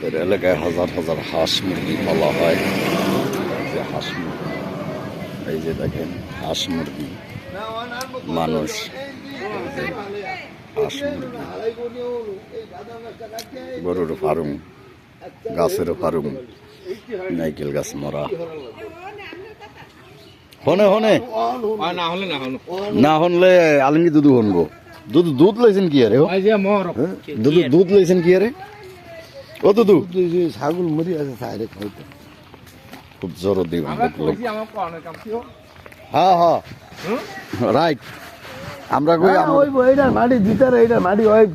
এর এলাকায় হাজার হাজার হাঁস মুরগি পালা হয়। যে হাঁস মুরগি, এই যে দেখেন হাঁস মুরগি, মানুষ, হাঁস মুরগি, গরুর ফার্ম, গাছের ফার্ম, নাইকেল গাছ মরা। হনে হনে না হনলে আলমি দুধ হনবো। দুধ লাইছেন কি আরে? দুধ লাইছেন কি আরে? ও দুধ ছাগল মরি আছে সাইরে খাইতে খুব জোর দিব। হ্যাঁ হ্যাঁ রাইট। আমরা কই ওই এইটা মাটি দিতারে, এইটা মাটি হয়।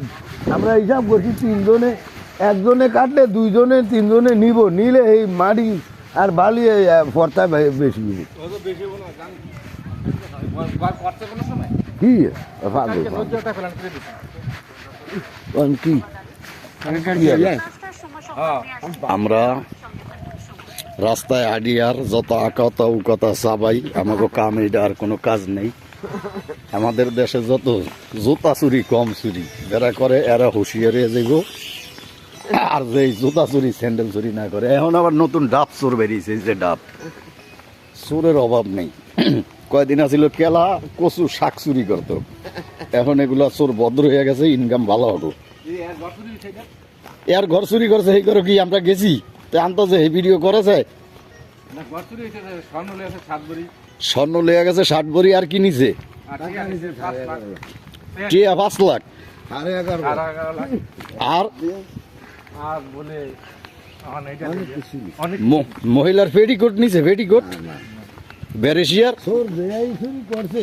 আমরা হিসাব করছি তিনজনে, একজনে কাটলে দুইজনে তিনজনে নিব, নিলে এই মাটি আর বালি ফর্তা বেশি কি কি আমরা রাস্তায় হাঁটি আর যত আকাতা উকাতা চাবাই, আমাকে কাম এটা আর কোনো কাজ নেই। আমাদের দেশে যত জুতা চুরি কম চুরি যারা করে এরা হুঁশিয়ারি যাইব, আর যে জুতা চুরি স্যান্ডেল চুরি না করে। এখন আবার নতুন ডাব চোর বেরিয়েছে, যে ডাব চোরের অভাব নেই। কয়দিন আছিল কেলা কচু শাক চুরি করতো, এখন এগুলা চোর ভদ্র হয়ে গেছে, ইনকাম ভালো হতো। এর ঘর চুরি করছে, এই করে কি আমরা গেছি আনতো যে এই ভিডিও করেছে। স্বর্ণ লেগে গেছে 60 ভরি, আর কি নিছে 5 লাখ। আর মহিলার পেটিকোট নিছে, পেটিকোট বেরেশিয়ার করছে,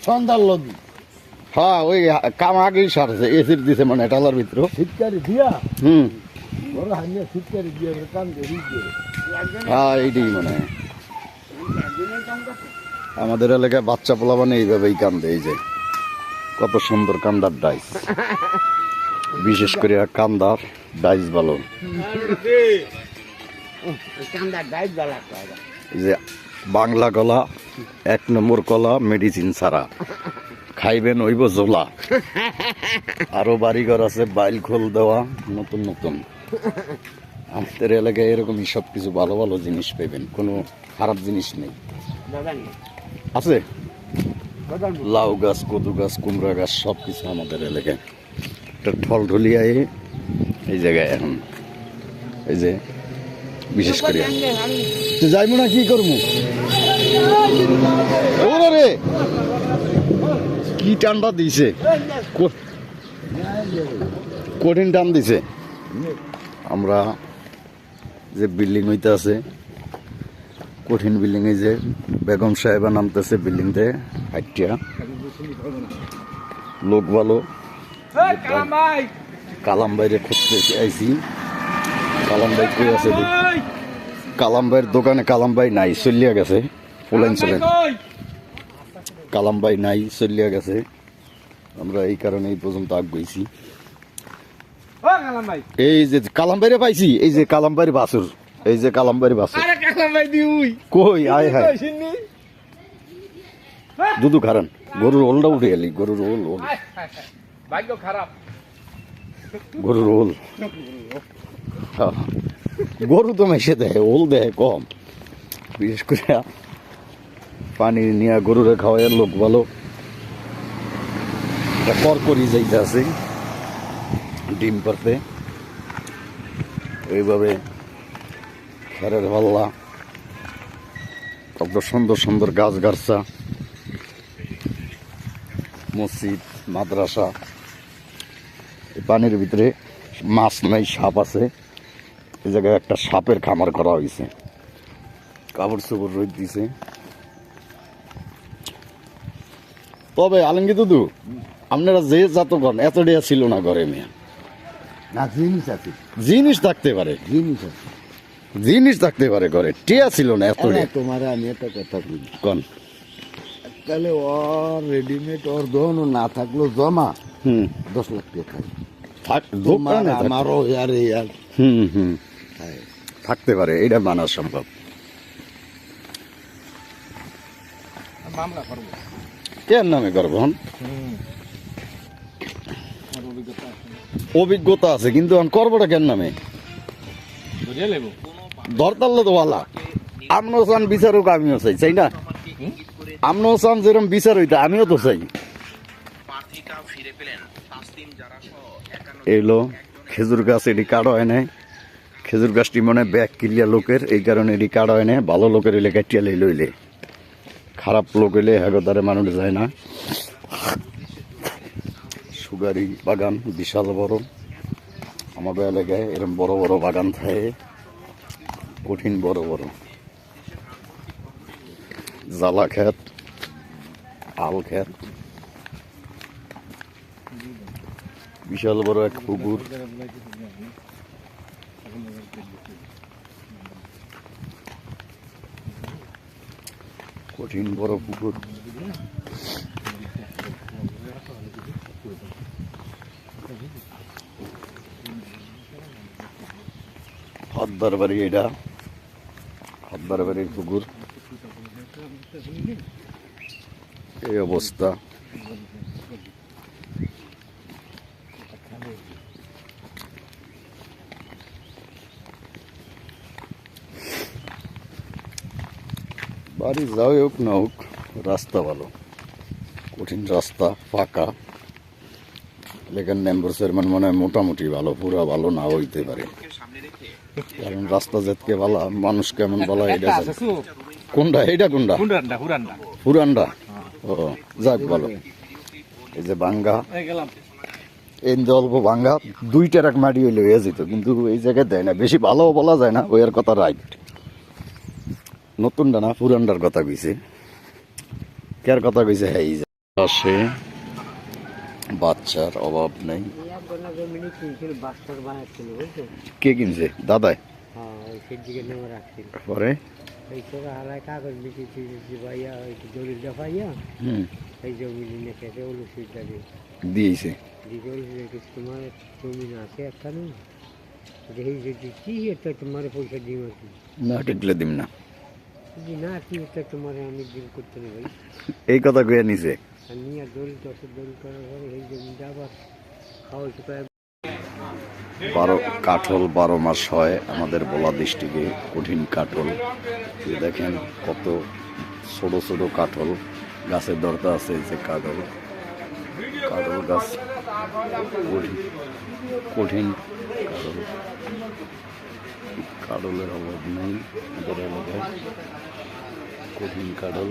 সন্ধ্যার লগ্ন। হ্যাঁ ওই কাম আগেই সারছে, এসির দিছে মানে এটালার ভিতর শীতকারি দিয়া। হ্যাঁ এইটাই মানে আমাদের এলাকায় বাচ্চা পোলা মানে এইভাবেই কান্দে। এই যে কত সুন্দর কান্দার ডাইস, বিশেষ করে কান্দার ডাইস ভালো। যে বাংলা কলা 1 নম্বর কলা, মেডিসিন ছাড়া খাইবেন ওইব জোলা। আরো বাড়িঘর আছে বাইল খোল দেওয়া, নতুন নতুন। আমাদের এলাকায় এরকমই সব কিছু ভালো ভালো জিনিস পাইবেন, কোনো খারাপ জিনিস নেই। আছে লাউ গাছ, কদু গাছ, কুমড়া গাছ, সব কিছু আমাদের এলাকায়। একটা ঢলঢলিয়ায় এই জায়গায় এখন এই যে বিশেষ করে যাইবো না, কি করবো রে, কি টানটা দিছে, কঠিন টান দিছে। আমরা যে বিল্ডিং হইতে আছে, কঠিন বিল্ডিং, এই যে বেগম সাহেবা নামতেছে বিল্ডিং থেকে হাইটিয়া, লোক ভালো। কালাম ভাইরে খুঁজতে আইছি, কালাম ভাই কই আছে? কালাম ভাইয়ের দোকানে কালাম ভাই নাই, চলিয়া গেছে। ফুলেন চলেন, কালাম ভাই নাই, চলিয়া গেছে। আমরা এই কারণে এই পর্যন্ত আগাইছি। এই যে কালাম ভাইরে পাইছি, এই যে কালাম ভাইয়ের বাছুর, এই যে কালাম ভাইয়ের বাছুর কই আয় হায় দুধু খারান, গরুর ওলটা উঠে গেলি, গরুর ওল খারাপ, গরুর ওল। গরু তো মেশে দেয়, ওল দেয় কম। বিশেষ করে পানি নিয়ে গরুরে খাওয়াই লোক ভালো। করকরি যাইতে আছে ডিম পারতে, এইভাবে খেরের পাল্লা, কত সুন্দর সুন্দর গাছ গাছরা, মসজিদ, মাদ্রাসা। পানির ভিতরে মাছ নাই, সাপ আছে। এই জায়গায় একটা সাপের খামার করা হয়েছে, কাপড় চোপড় রোদ দিছে। তবে আলমগীর দুদু, আপনারা যে জাত করেন এত ডিয়া ছিল না ঘরে মেয়ে। জিনিস আছে, জিনিস থাকতে পারে, জিনিস থাকতে পারে ঘরে, টিয়া ছিল না এত ডিয়া। তোমার আমি একটা কথা বলি, কোন তাহলে ওর রেডিমেড ওর দোকান না থাকলো জমা 10 লাখ টাকা আমারও থাকতে পারে, এটা মানা সম্ভব। কেন নামে করবো হন? অভিজ্ঞতা আছে কিন্তু এখন করবোটা কেন নামে ধরতাল্লা তো ভালা আমনো চান বিচারক আমিও চাই চাই না আমনো চান যেরকম বিচার হইতে আমিও তো চাই এলো খেজুর গাছ এটি কাটা হয় নাই খেজুর গাছটি মনে ব্যাগ কিলিয়া লোকের এই কারণে এটি কাটা হয় না ভালো লোকের এলে কাটিয়া লইলে খারাপ লোক এলে হেগোদারে মানুষ যায় না সুগারি বাগান বিশাল বড় আমাদের এলাকায় এরকম বড় বড় বাগান থাকে কঠিন বড় বড় জ্বালা ক্ষেত আল ক্ষেত বিশাল বড় এক পুকুর কঠিন বড় পুকুর হদ্দার বাড়ি এটা হদ্দার বাড়ির পুকুর এই অবস্থা বাড়ি যাই হোক না হোক রাস্তা ভালো কঠিন রাস্তা ফাঁকা লেখার মেম্বার চেয়ারম্যান মনে হয় মোটামুটি ভালো পুরা ভালো না হইতে পারে কারণ রাস্তা যেতকে ভালো মানুষ কেমন ভালো এটা কোনটা এটা কোনটা পুরানটা ও যাক ভালো এই যে ভাঙ্গা এই যে অল্প ভাঙ্গা দুইটার এক মাটি হইলে হয়ে যেত কিন্তু এই জায়গায় দেয় না বেশি ভালো বলা যায় না ওই আর কথা রাইট নতুনটা না পুরানটার কথা কইছে কার কথা কইছে হ্যাঁ এই আসে বাচ্চার অভাব নেই কে কিনছে দাদাই পরে দিয়েছে না টিকলে দিম না এই কথা কয়ে নিছে কাঠল 12 মাস হয় আমাদের বলা ডিস্ট্রিক্টে কঠিন কাঠল দেখেন কত ছোট ছোট কাঠল গাছের দরকার আছে যে কাঠল কাঠল গাছ কঠিন কাঠল কাঠলের অভাব নেই আমাদের এলাকায় কঠিন কাঠল